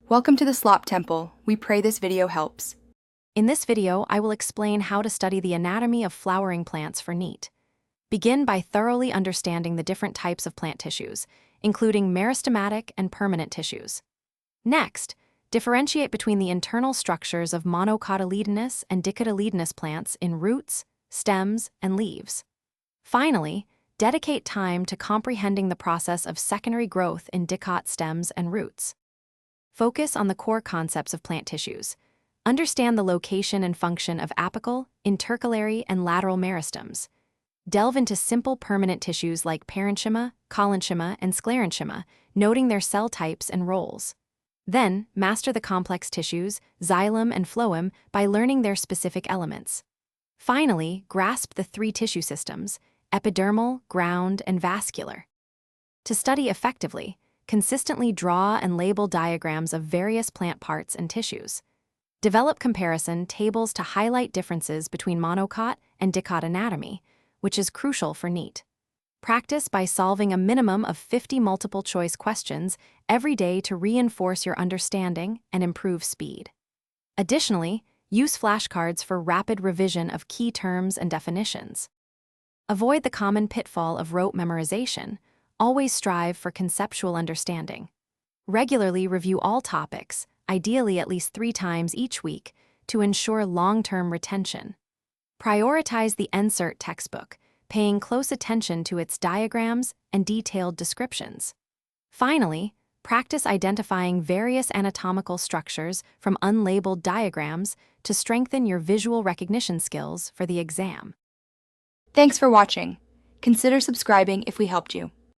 Welcome to the Slop Temple. We pray this video helps. In this video, I will explain how to study the anatomy of flowering plants for NEET. Begin by thoroughly understanding the different types of plant tissues, including meristematic and permanent tissues. Next, differentiate between the internal structures of monocotyledonous and dicotyledonous plants in roots, stems, and leaves. Finally, dedicate time to comprehending the process of secondary growth in dicot stems and roots. Focus on the core concepts of plant tissues. Understand the location and function of apical, intercalary, and lateral meristems. Delve into simple permanent tissues like parenchyma, collenchyma, and sclerenchyma, noting their cell types and roles. Then, master the complex tissues, xylem and phloem, by learning their specific elements. Finally, grasp the three tissue systems: epidermal, ground, and vascular. To study effectively, consistently draw and label diagrams of various plant parts and tissues. Develop comparison tables to highlight differences between monocot and dicot anatomy, which is crucial for NEET. Practice by solving a minimum of 50 multiple-choice questions every day to reinforce your understanding and improve speed. Additionally, use flashcards for rapid revision of key terms and definitions. Avoid the common pitfall of rote memorization. Always strive for conceptual understanding. Regularly review all topics, ideally at least 3 times each week, to ensure long-term retention. Prioritize the NCERT textbook, paying close attention to its diagrams and detailed descriptions. Finally, practice identifying various anatomical structures from unlabeled diagrams to strengthen your visual recognition skills for the exam. Thanks for watching. Consider subscribing if we helped you.